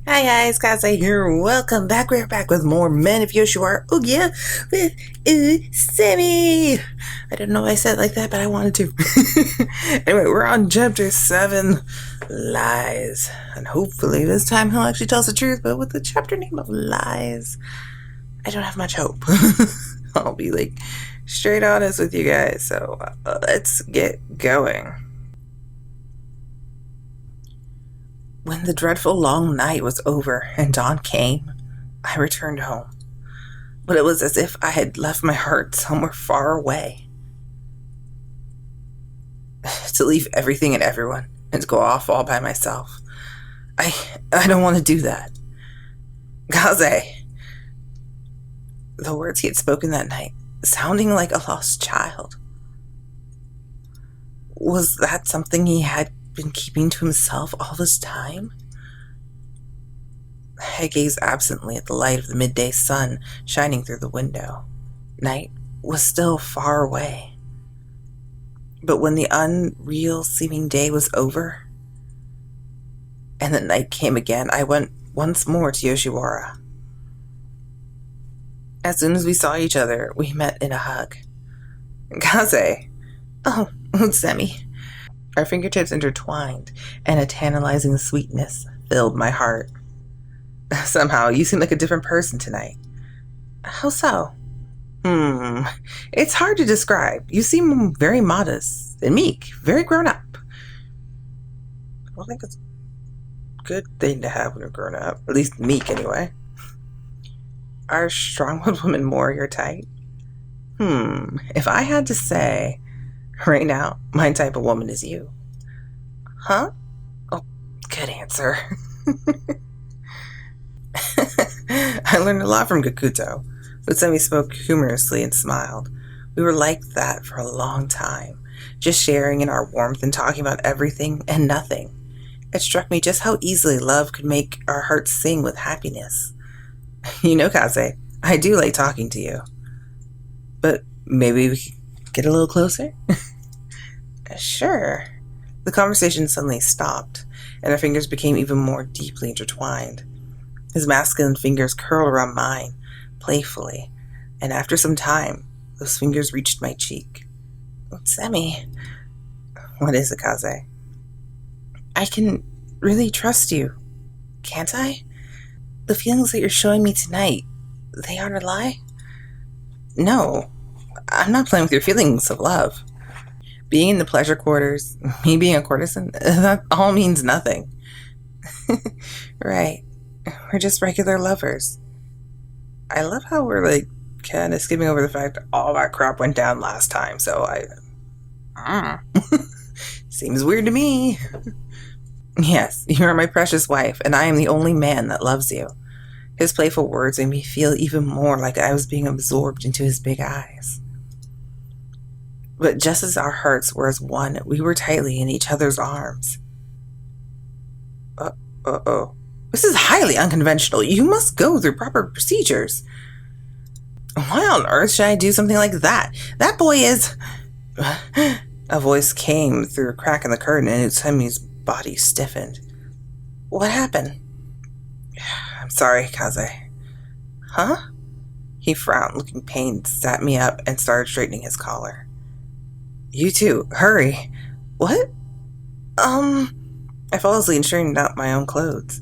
Hi guys, Kaze here. Welcome back. We're back with more Men of Yoshiwara Ohgiya with Utsusemi. I don't know why I said it like that, but I wanted to. Anyway, we're on chapter 7, Lies. And hopefully this time he'll actually tell us the truth, but with the chapter name of Lies, I don't have much hope. I'll be like straight honest with you guys, so let's get going. When the dreadful long night was over and dawn came, I returned home. But it was as if I had left my heart somewhere far away. To leave everything and everyone and to go off all by myself. I don't want to do that. Kaze. The words he had spoken that night, sounding like a lost child. Was that something he had been keeping to himself all this time? I gazed absently at the light of the midday sun shining through the window. Night was still far away. But when the unreal seeming day was over, and the night came again, I went once more to Yoshiwara. As soon as we saw each other, we met in a hug. Kaze. Oh, Utsusemi. Our fingertips intertwined, and a tantalizing sweetness filled my heart. Somehow, you seem like a different person tonight. How so? It's hard to describe. You seem very modest and meek, very grown up. I don't think it's a good thing to have when you're grown up. At least meek, anyway. Are strong-willed women more your type? If I had to say, right now, my type of woman is you. Huh? Oh, good answer. I learned a lot from Gakuto. Utsusemi spoke humorously and smiled. We were like that for a long time, just sharing in our warmth and talking about everything and nothing. It struck me just how easily love could make our hearts sing with happiness. You know, Kaze, I do like talking to you. But maybe we could get a little closer? Sure. The conversation suddenly stopped, and our fingers became even more deeply intertwined. His masculine fingers curled around mine, playfully, and after some time, those fingers reached my cheek. Utsusemi. What is it, Kaze? I can really trust you, can't I? The feelings that you're showing me tonight, they aren't a lie? No, I'm not playing with your feelings of love. Being in the pleasure quarters, me being a courtesan, that all means nothing. Right. We're just regular lovers. I love how we're like kind of skipping over the fact that all that crap went down last time, so seems weird to me. Yes, you are my precious wife, and I am the only man that loves you. His playful words made me feel even more like I was being absorbed into his big eyes. But just as our hearts were as one, we were tightly in each other's arms. Uh-oh. This is highly unconventional. You must go through proper procedures. Why on earth should I do something like that? That boy is... A voice came through a crack in the curtain, and Utsusemi's body stiffened. What happened? I'm sorry, Kaze. Huh? He frowned, looking pained, sat me up, and started straightening his collar. You too, hurry. What? I fell asleep and straightened out my own clothes.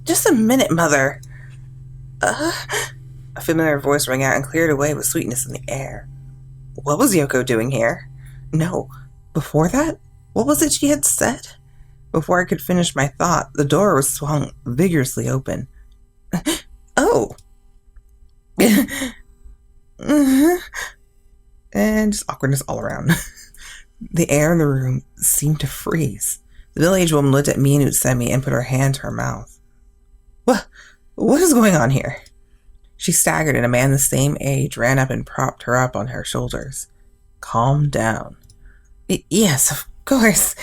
Just a minute, Mother. A familiar voice rang out and cleared away with sweetness in the air. What was Yoko doing here? No, before that, what was it she had said? Before I could finish my thought, the door was swung vigorously open. Oh! And just awkwardness all around. The air in the room seemed to freeze. The middle-aged woman looked at me and Utsusemi and put her hand to her mouth. What is going on here? She staggered, and a man the same age ran up and propped her up on her shoulders. Calm down. Yes, of course.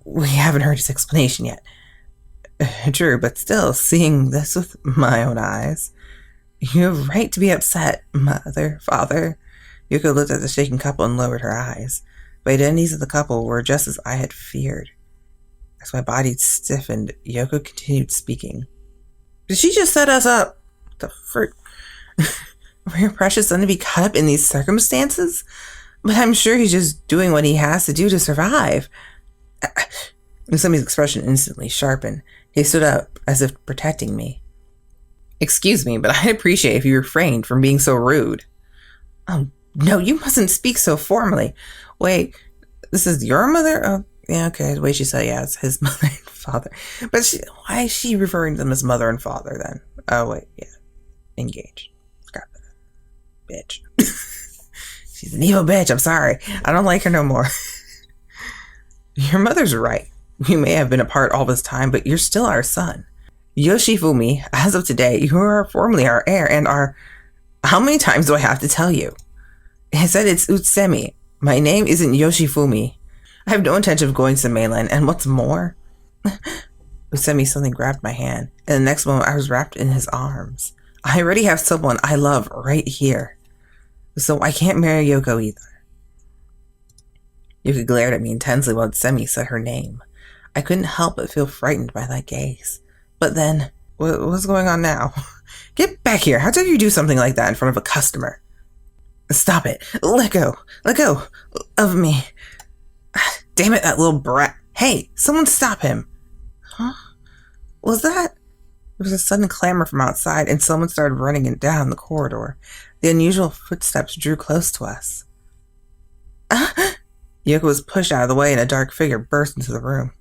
We haven't heard his explanation yet. True, but still, seeing this with my own eyes. You have right to be upset, Mother, Father. Yoko looked at the shaken couple and lowered her eyes. The identities of the couple were just as I had feared. As my body stiffened, Yoko continued speaking. Did she just set us up? The frick? For your precious son to be caught up in these circumstances? But I'm sure he's just doing what he has to do to survive. Usami's expression instantly sharpened. He stood up, as if protecting me. Excuse me, but I'd appreciate if you refrained from being so rude. Oh, no, you mustn't speak so formally. Wait, this is your mother? Oh, yeah, okay, the way she said, yeah, it's his mother and father. But why is she referring to them as mother and father, then? Oh, wait, yeah, engaged. Scrap that. Bitch. She's an evil bitch, I'm sorry. I don't like her no more. Your mother's right. You may have been apart all this time, but you're still our son. Yoshifumi, as of today, you are formally our heir and our... How many times do I have to tell you? I said it's Utsusemi. My name isn't Yoshifumi. I have no intention of going to the mainland, and what's more... Utsusemi suddenly grabbed my hand, and the next moment I was wrapped in his arms. I already have someone I love right here. So I can't marry Yoko either. Yoko glared at me intensely while Utsusemi said her name. I couldn't help but feel frightened by that gaze. But then, what's going on now? Get back here. How dare you do something like that in front of a customer? Stop it. Let go. Let go of me. Damn it, that little brat. Hey, someone stop him. Huh? What was that? There was a sudden clamor from outside, and someone started running down the corridor. The unusual footsteps drew close to us. Yoko was pushed out of the way, and a dark figure burst into the room.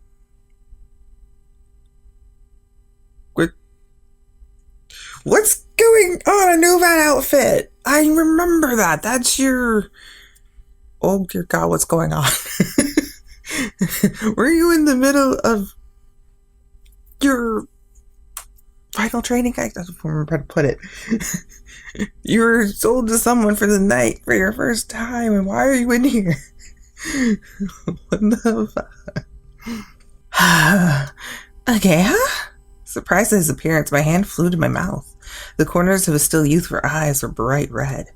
What's going on? A new van outfit. I remember that. That's your... Oh, dear God, what's going on? Were you in the middle of your final training? I don't remember how to put it. You were sold to someone for the night for your first time, and why are you in here? What the fuck? Okay, huh? Surprised at his appearance, my hand flew to my mouth. The corners of his still youthful eyes were bright red.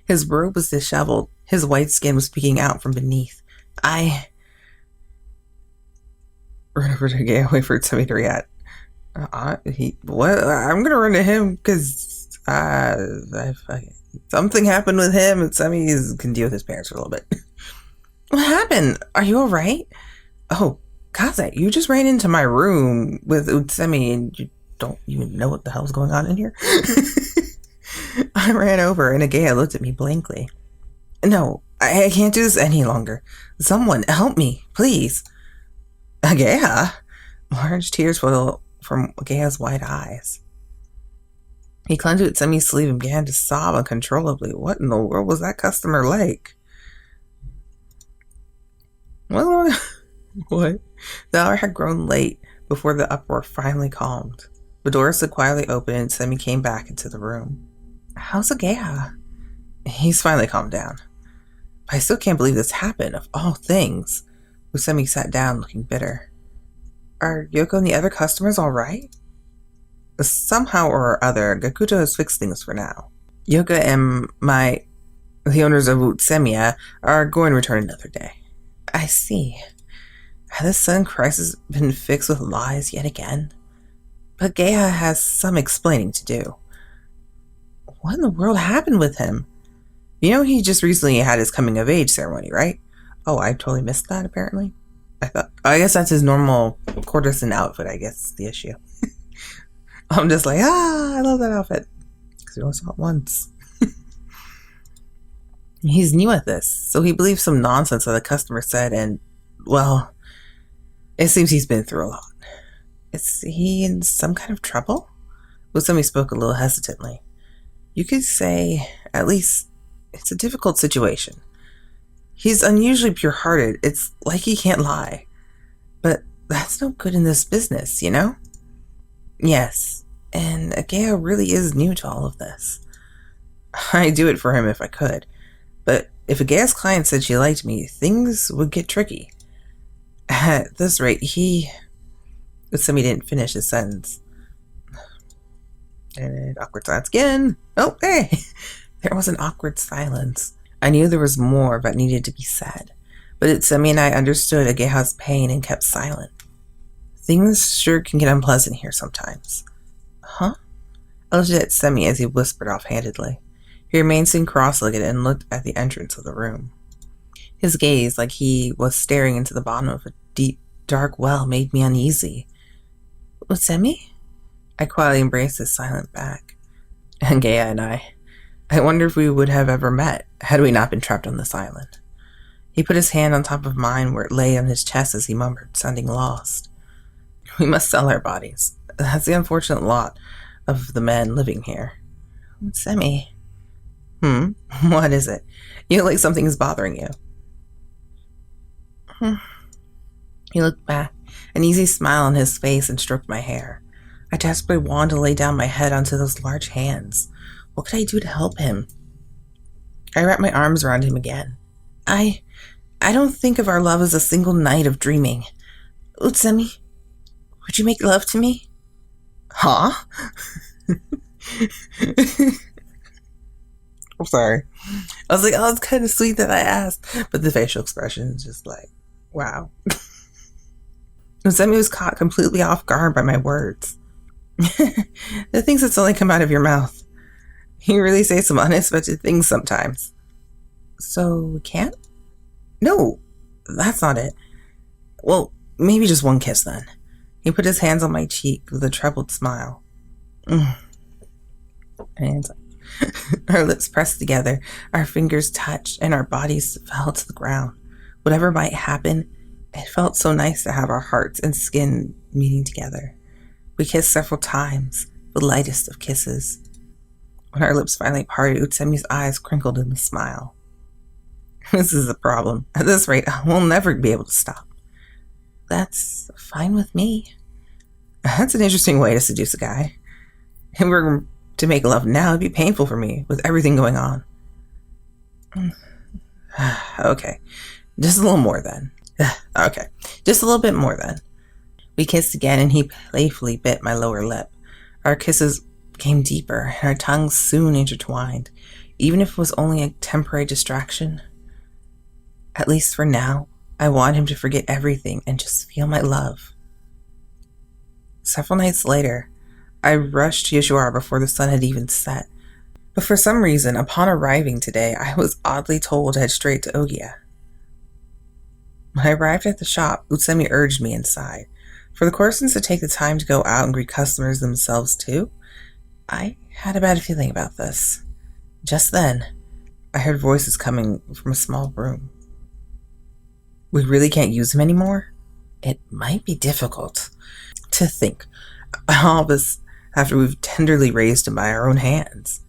His robe was disheveled. His white skin was peeking out from beneath. I ran over to get away for Utsusemi to react. What? I'm gonna run to him because something happened with him. Utsusemi can deal with his parents for a little bit. What happened? Are you alright? Oh, Kaze, you just ran into my room with Utsusemi and you don't even know what the hell's going on in here? I ran over and Ohgiya looked at me blankly. No, I can't do this any longer. Someone help me, please. Ohgiya? Large tears fell from Ohgiya's wide eyes. He clung to Utsemi's sleeve and began to sob uncontrollably. What in the world was that customer like? Well, what? The hour had grown late before the uproar finally calmed. The door stood quietly open and Semi came back into the room. How's Ohgiya? He's finally calmed down. But I still can't believe this happened, of all things. Usemi sat down, looking bitter. Are Yoko and the other customers alright? Somehow or other, Gakuto has fixed things for now. Yoko and the owners of Utsusemi, are going to return another day. I see. Has this sudden crisis been fixed with lies yet again? But Ohgiya has some explaining to do. What in the world happened with him? You know he just recently had his coming-of-age ceremony, right? Oh, I totally missed that, apparently. I guess that's his normal courtesan outfit, I guess, is the issue. I'm just like, I love that outfit. Because we only saw it once. He's new at this, so he believes some nonsense that the customer said, and, well, it seems he's been through a lot. Is he in some kind of trouble? Usami spoke a little hesitantly. You could say, at least, it's a difficult situation. He's unusually pure-hearted. It's like he can't lie. But that's no good in this business, you know? Yes, and Ohgiya really is new to all of this. I'd do it for him if I could. But if Ohgiya's client said she liked me, things would get tricky. At this rate, Usami didn't finish his sentence. And awkward silence again. Oh, hey! There was an awkward silence. I knew there was more that needed to be said, but Utsusemi and I understood Ohgiya's pain and kept silent. Things sure can get unpleasant here sometimes. Huh? I looked at Semi as he whispered offhandedly. He remained sitting cross-legged and looked at the entrance of the room. His gaze, like he was staring into the bottom of a deep, dark well, made me uneasy. Utsusemi? I quietly embraced his silent back. Ohgiya and I wonder if we would have ever met had we not been trapped on this island. He put his hand on top of mine where it lay on his chest as he murmured, sounding lost. We must sell our bodies. That's the unfortunate lot of the men living here. Utsusemi. What is it? You look like something is bothering you. He looked back, an easy smile on his face, and stroked my hair. I desperately wanted to lay down my head onto those large hands. What could I do to help him? I wrapped my arms around him again. I don't think of our love as a single night of dreaming. Utsusemi, would you make love to me? Huh? I'm sorry. I was like, oh, it's kind of sweet that I asked. But the facial expression is just like, wow. Utsusemi was caught completely off guard by my words. The things that's only come out of your mouth. You really say some unexpected things sometimes. So we can't? No, that's not it. Well, maybe just one kiss then. He put his hands on my cheek with a troubled smile. And our lips pressed together, our fingers touched, and our bodies fell to the ground. Whatever might happen, it felt so nice to have our hearts and skin meeting together. We kissed several times, the lightest of kisses. When our lips finally parted, Utsusemi's eyes crinkled in a smile. This is the problem. At this rate, we'll never be able to stop. That's fine with me. That's an interesting way to seduce a guy. If we were to make love now, it'd be painful for me, with everything going on. Okay, just a little more then. Okay, just a little bit more then. We kissed again, and he playfully bit my lower lip. Our kisses became deeper, and our tongues soon intertwined, even if it was only a temporary distraction. At least for now, I want him to forget everything and just feel my love. Several nights later, I rushed to Yoshiwara before the sun had even set. But for some reason, upon arriving today, I was oddly told to head straight to Ohgiya. When I arrived at the shop, Utsusemi urged me inside. For the Corsons to take the time to go out and greet customers themselves too, I had a bad feeling about this. Just then, I heard voices coming from a small room. We really can't use him anymore? It might be difficult. To think, all this after we've tenderly raised him by our own hands.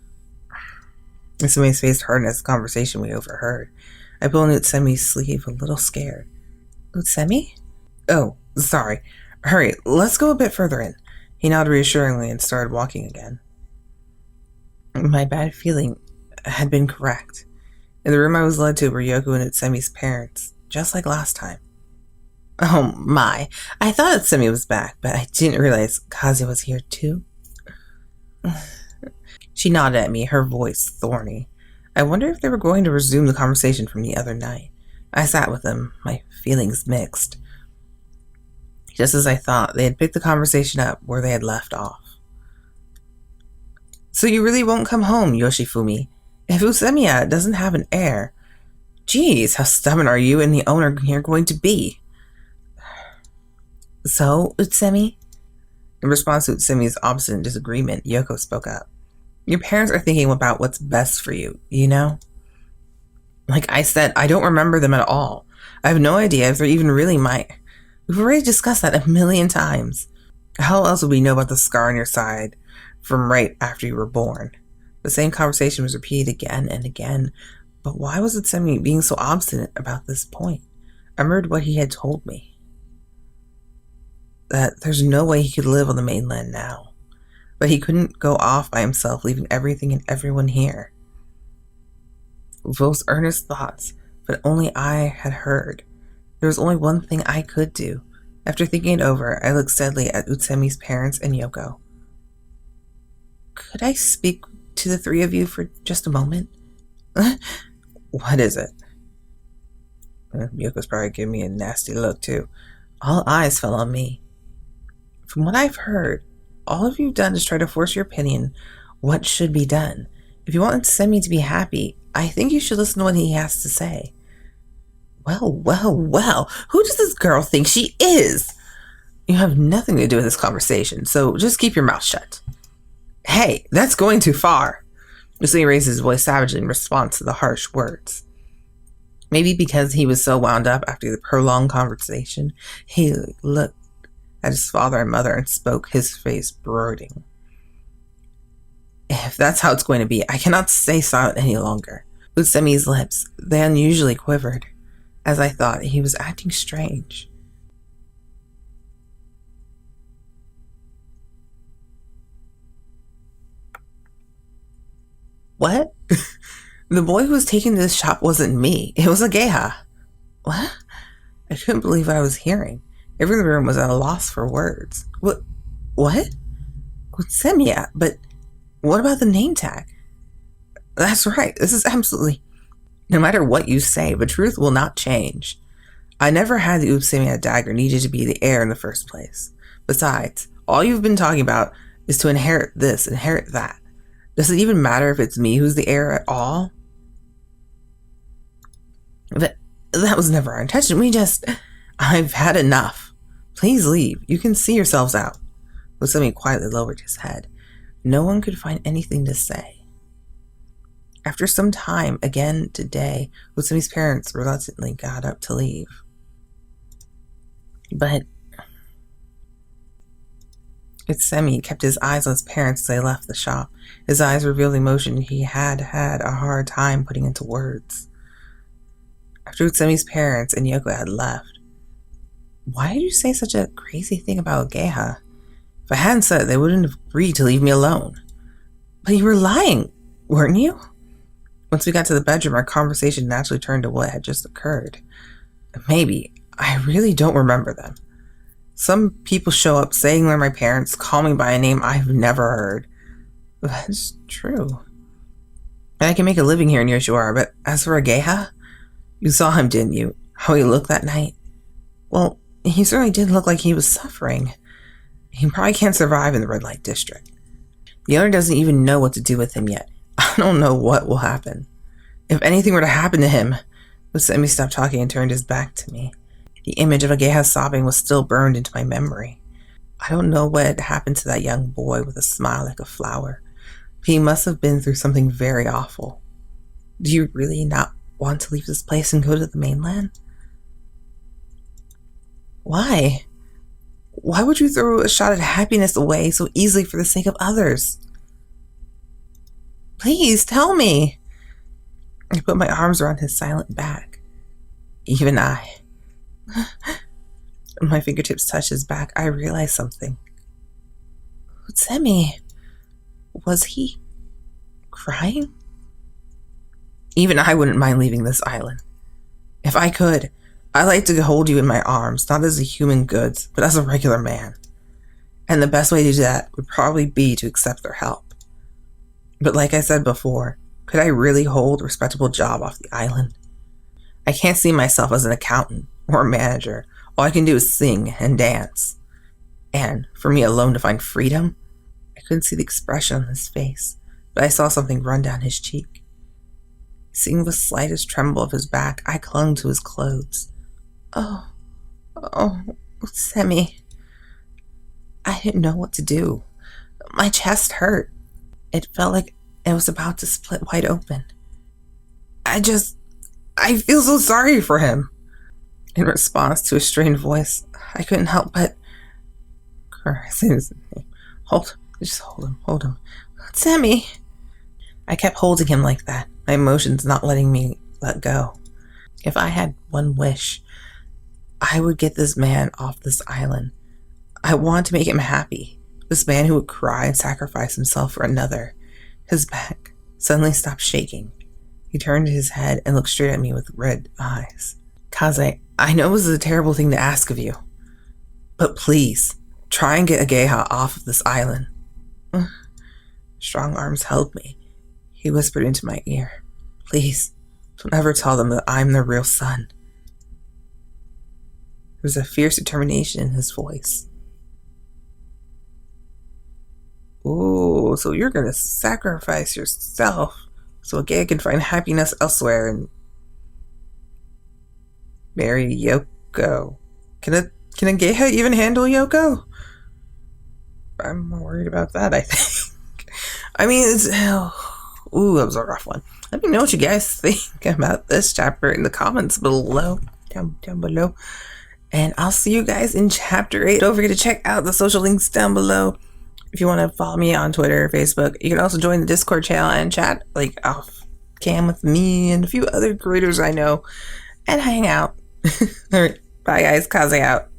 Utsusemi's face hardened as the conversation we overheard. I pulled Utsusemi's sleeve a little scared. Utsusemi? Oh, sorry. Hurry, let's go a bit further in. He nodded reassuringly and started walking again. My bad feeling had been correct. In the room I was led to were Yoko and Utsusemi's parents, just like last time. Oh my, I thought Otome was back, but I didn't realize Kazuya was here too. She nodded at me, her voice thorny. I wonder if they were going to resume the conversation from the other night. I sat with them, my feelings mixed. Just as I thought, they had picked the conversation up where they had left off. So you really won't come home, Yoshifumi? If Utsusemi doesn't have an heir. Geez, how stubborn are you and the owner here going to be? So, Utsusemi? In response to Utsemi's obstinate disagreement, Yoko spoke up. Your parents are thinking about what's best for you, you know? Like I said, I don't remember them at all. I have no idea if they're even really mine. We've already discussed that a million times. How else would we know about the scar on your side from right after you were born? The same conversation was repeated again and again, but why was Utsemi being so obstinate about this point? I remembered what he had told me. That there's no way he could live on the mainland now. But he couldn't go off by himself, leaving everything and everyone here. Those earnest thoughts, but only I had heard. There was only one thing I could do. After thinking it over, I looked steadily at Utsemi's parents and Yoko. Could I speak to the three of you for just a moment? What is it? Yoko's probably giving me a nasty look, too. All eyes fell on me. From what I've heard, all of you've done is try to force your opinion what should be done. If you want Semi to be happy, I think you should listen to what he has to say. Well, who does this girl think she is? You have nothing to do with this conversation, so just keep your mouth shut. Hey, that's going too far. Yosemi raised his voice savagely in response to the harsh words. Maybe because he was so wound up after the prolonged conversation, he looked at his father and mother and spoke, his face brooding. If that's how it's going to be, I cannot stay silent any longer. Utsemi's lips, they unusually quivered, as I thought he was acting strange. What? The boy who was taken to this shop wasn't me. It was a geha. What? I couldn't believe what I was hearing. Everyone in the room was at a loss for words. What? Utsusemi, but what about the name tag? That's right. This is absolutely... No matter what you say, the truth will not change. I never had the Utsusemi dagger needed to be the heir in the first place. Besides, all you've been talking about is to inherit this, inherit that. Does it even matter if it's me who's the heir at all? But that was never our intention. I've had enough. Please leave. You can see yourselves out. Utsusemi quietly lowered his head. No one could find anything to say. After some time, again today, Utsemi's parents reluctantly got up to leave. But Utsemi kept his eyes on his parents as they left the shop. His eyes revealed emotion he had a hard time putting into words. After Utsemi's parents and Yoko had left, why did you say such a crazy thing about Geha? If I hadn't said it, they wouldn't have agreed to leave me alone. But you were lying, weren't you? Once we got to the bedroom, our conversation naturally turned to what had just occurred. Maybe. I really don't remember them. Some people show up saying they're my parents, call me by a name I've never heard. That's true. And I can make a living here in Yoshiwara, but as for a geha, you saw him, didn't you? How he looked that night? Well, he certainly did look like he was suffering. He probably can't survive in the red light district. The owner doesn't even know what to do with him yet. I don't know what will happen. If anything were to happen to him... Utsusemi stopped talking and turned his back to me. The image of a geha sobbing was still burned into my memory. I don't know what had happened to that young boy with a smile like a flower. But he must have been through something very awful. Do you really not want to leave this place and go to the mainland? Why? Why would you throw a shot at happiness away so easily for the sake of others? Please, tell me. I put my arms around his silent back. Even I. When my fingertips touched his back, I realized something. Utsusemi, was he crying? Even I wouldn't mind leaving this island. If I could, I'd like to hold you in my arms, not as a human goods, but as a regular man. And the best way to do that would probably be to accept their help. But like I said before, could I really hold a respectable job off the island? I can't see myself as an accountant or a manager. All I can do is sing and dance. And for me alone to find freedom? I couldn't see the expression on his face, but I saw something run down his cheek. Seeing the slightest tremble of his back, I clung to his clothes. Oh, Semi. I didn't know what to do. My chest hurt. It felt like it was about to split wide open. I feel so sorry for him. In response to a strained voice, I couldn't help but caress his name. Hold him. Semi. I kept holding him like that, my emotions not letting me let go. If I had one wish, I would get this man off this island. I wanted to make him happy. This man who would cry and sacrifice himself for another. His back suddenly stopped shaking. He turned his head and looked straight at me with red eyes. Kaze, I know this is a terrible thing to ask of you, but please, try and get a geha off of this island. Strong arms held me. He whispered into my ear, please, don't ever tell them that I'm their real son. There was a fierce determination in his voice. Oh, so you're gonna sacrifice yourself so Ohgiya can find happiness elsewhere and marry Yoko. Can Ohgiya even handle Yoko? I'm more worried about that, I think. I mean, ooh, that was a rough one. Let me know what you guys think about this chapter in the comments below. Down below. And I'll see you guys in chapter 8. Don't forget to check out the social links down below. If you want to follow me on Twitter or Facebook, you can also join the Discord channel and chat like off cam with me and a few other creators I know and hang out. Alright, bye guys, Kaze out.